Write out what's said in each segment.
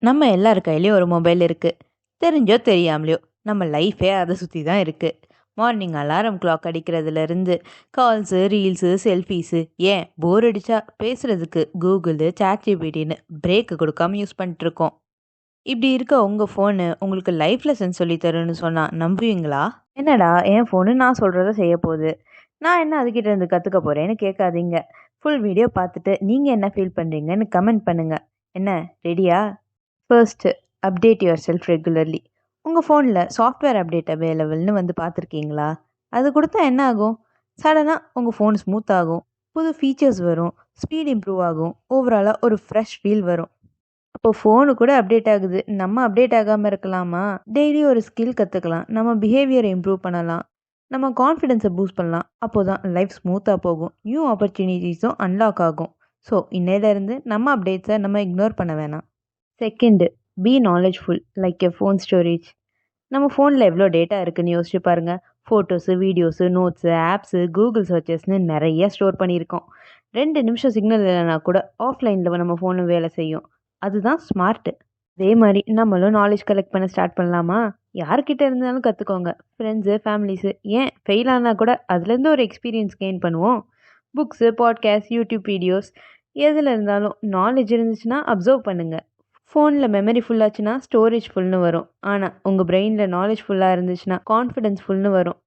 நம்ம எல்லார் கையிலயும் ஒரு மொபைல் இருக்கு. தெரிஞ்சோ தெரியாமலையோ நம்ம லைஃபே அதை சுற்றி தான் இருக்கு. மார்னிங் அலாரம் கிளாக் அடிக்கிறதுலேருந்து கால்ஸு, ரீல்ஸு, செல்ஃபீஸு, ஏன் போர் அடிச்சா பேசுறதுக்கு கூகுளு, சாட்ஜிபிடின்னு பிரேக்கு கொடுக்காம யூஸ் பண்ணிட்டுருக்கோம். இப்படி இருக்க உங்கள் ஃபோனு உங்களுக்கு லைஃப் லெசன் சொல்லி தரும்னு சொன்னால் நம்புவீங்களா? என்னடா என் ஃபோனு நான் சொல்கிறத செய்ய போகுது, நான் என்ன அதுக்கிட்ட இருந்து கற்றுக்க போகிறேன்னு கேட்காதீங்க. ஃபுல் வீடியோ பார்த்துட்டு நீங்கள் என்ன ஃபீல் பண்ணுறீங்கன்னு கமெண்ட் பண்ணுங்கள். என்ன, ரெடியா? First, update your self regularly. உங்கள் ஃபோனில் சாஃப்ட்வேர் அப்டேட் அவைலபிள்னு வந்து பார்த்துருக்கீங்களா? அது கொடுத்தா என்ன ஆகும்? சடனாக உங்கள் ஃபோன் ஸ்மூத் ஆகும், புது ஃபீச்சர்ஸ் வரும், ஸ்பீட் இம்ப்ரூவ் ஆகும், ஓவராலாக ஒரு ஃப்ரெஷ் ஃபீல் வரும். அப்போ ஃபோனு கூட அப்டேட் ஆகுது, நம்ம அப்டேட் ஆகாமல் இருக்கலாமா? டெய்லி ஒரு ஸ்கில் கற்றுக்கலாம், நம்ம பிஹேவியரை இம்ப்ரூவ் பண்ணலாம், நம்ம கான்ஃபிடென்ஸை பூஸ்ட் பண்ணலாம். அப்போ தான் லைஃப் ஸ்மூத்தாக போகும், நியூ ஆப்பர்ச்சுனிட்டிஸும் அன்லாக் ஆகும். ஸோ இன்னையிலேருந்து நம்ம அப்டேட்ஸை நம்ம இக்னோர் பண்ண வேணாம். Second, be knowledgeful like a phone storage. நம்ம ஃபோனில் எவ்வளோ டேட்டா இருக்குன்னு யோசிச்சு பாருங்கள். Photos, videos, notes, apps, Google சர்ச்சஸ்னு நிறைய ஸ்டோர் பண்ணியிருக்கோம். 2 நிமிஷம் சிக்னல் இல்லைனா கூட ஆஃப்லைனில் நம்ம ஃபோனு வேலை செய்யும். அதுதான் ஸ்மார்ட்டு. அதே மாதிரி நம்மளும் நாலேஜ் கலெக்ட் பண்ண ஸ்டார்ட் பண்ணலாமா? யார்கிட்ட இருந்தாலும் கற்றுக்கோங்க. ஃப்ரெண்ட்ஸு, ஃபேமிலிஸு, ஏன் ஃபெயில் ஆனால் கூட அதுலேருந்து ஒரு எக்ஸ்பீரியன்ஸ் கெயின் பண்ணுவோம். புக்ஸு, பாட்காஸ்ட், யூடியூப் வீடியோஸ், எதில் இருந்தாலும் நாலேஜ் இருந்துச்சுன்னா அப்சர்வ் பண்ணுங்கள். ஃபோனில் மெமரி ஃபுல்லாச்சுன்னா ஸ்டோரேஜ் ஃபுல்னு வரும், ஆனால் உங்கள் பிரெயினில் நாலேஜ் ஃபுல்லாக இருந்துச்சுன்னா கான்ஃபிடென்ஸ் ஃபுல்னு வரும்.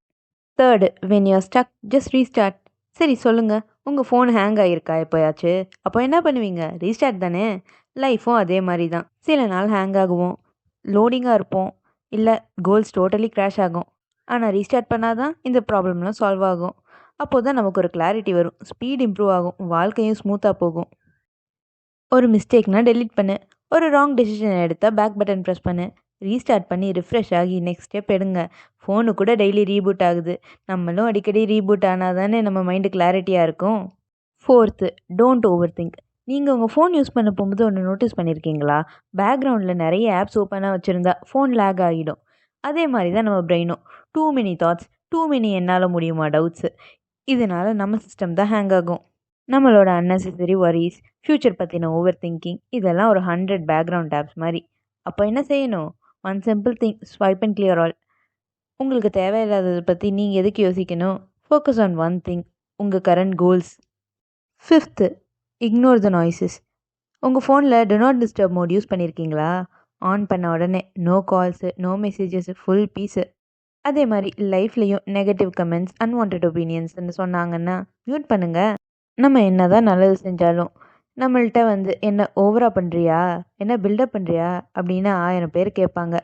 Third, when you're stuck just restart. சரி சொல்லுங்கள், உங்கள் ஃபோன் ஹேங் ஆகிருக்கா எப்போயாச்சு? அப்போ என்ன பண்ணுவீங்க? ரீஸ்டார்ட் தானே. லைஃப்பும் அதே மாதிரி தான். சில நாள் ஹேங் ஆகுவோம், லோடிங்காக இருப்போம், இல்லை கோல்ஸ் டோட்டலி கிராஷ் ஆகும். ஆனால் ரீஸ்டார்ட் பண்ணால் தான் இந்த ப்ராப்ளம்லாம் சால்வ் ஆகும். அப்போது தான் நமக்கு ஒரு கிளாரிட்டி வரும், ஸ்பீட் இம்ப்ரூவ் ஆகும், வாழ்க்கையும் ஸ்மூத்தாக போகும். ஒரு மிஸ்டேக்னால் டெலீட் பண்ணு, ஒரு ராங் டெசிஷன் எடுத்தால் பேக் பட்டன் ப்ரெஸ் பண்ணு, ரீஸ்டார்ட் பண்ணி ரிஃப்ரெஷ் ஆகி நெக்ஸ்ட் ஸ்டெப் எடுங்க. ஃபோனு கூட டெய்லி ரீபூட் ஆகுது, நம்மளும் அடிக்கடி ரீபூட் ஆனால் தானே நம்ம மைண்டு கிளாரிட்டியாக இருக்கும். Fourth, don't over think. நீங்கள் உங்கள் ஃபோன் யூஸ் பண்ண போகும்போது ஒன்று நோட்டீஸ் பண்ணியிருக்கீங்களா? பேக்ரவுண்டில் நிறைய ஆப்ஸ் ஓப்பனாக வச்சுருந்தா ஃபோன் லேக் ஆகிடும். அதே மாதிரி தான் நம்ம பிரெயினும். Too many thoughts, too many என்னால் முடியுமா டவுட்ஸு, இதனால் நம்ம சிஸ்டம் தான் ஹேங் ஆகும். நம்மளோட அன்னெசரி வரிஸ், ஃப்யூச்சர் பற்றின ஓவர் திங்கிங், இதெல்லாம் ஒரு 100 பேக்ரவுண்ட் ஆப்ஸ் மாதிரி. அப்போ என்ன செய்யணும்? One simple thing, swipe and clear all. உங்களுக்கு தேவையில்லாததை பற்றி நீங்கள் எதுக்கு யோசிக்கணும்? ஃபோக்கஸ் ஆன் ஒன் திங், உங்கள் current goals. Fifth, ignore the noises. உங்கள் ஃபோனில் do not disturb mode use பண்ணியிருக்கீங்களா? ஆன் பண்ண உடனே no calls, no messages, full peace. அதே மாதிரி லைஃப்லேயும் நெகட்டிவ் கமெண்ட்ஸ், அன்வான்ட் ஒப்பீனியன்ஸ்ன்னு சொன்னாங்கன்னா மியூட் பண்ணுங்கள். நம்ம என்ன தான் நல்லது செஞ்சாலும் நம்மள்கிட்ட வந்து என்ன ஓவராக பண்ணுறியா, என்ன பில்டப் பண்ணுறியா அப்படின்னு 1000 பேர் கேட்பாங்க.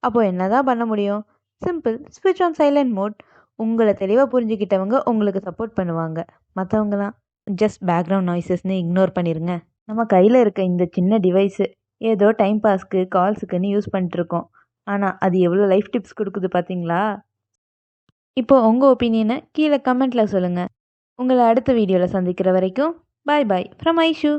அப்போது என்ன தான் பண்ண முடியும்? சிம்பிள், ஸ்விட்ச் ஆன் சைலண்ட் மோட். உங்களை தெளிவாக புரிஞ்சுக்கிட்டவங்க உங்களுக்கு சப்போர்ட் பண்ணுவாங்க, மற்றவங்களாம் ஜஸ்ட் பேக்ரவுண்ட் நாய்ஸஸ்ன்னு இக்னோர் பண்ணிடுங்க. நம்ம கையில் இருக்க இந்த சின்ன டிவைஸு ஏதோ டைம் பாஸ்க்கு, கால்ஸுக்குன்னு யூஸ் பண்ணிட்டுருக்கோம், ஆனால் அது எவ்வளோ லைஃப் டிப்ஸ் கொடுக்குது பார்த்தீங்களா? இப்போ உங்கள் ஒப்பீனியனை கீழே கமெண்ட்டில் சொல்லுங்கள். உங்களை அடுத்த வீடியோவில் சந்திக்கிற வரைக்கும் பாய் பாய் ஃப்ரம் ஐஷு.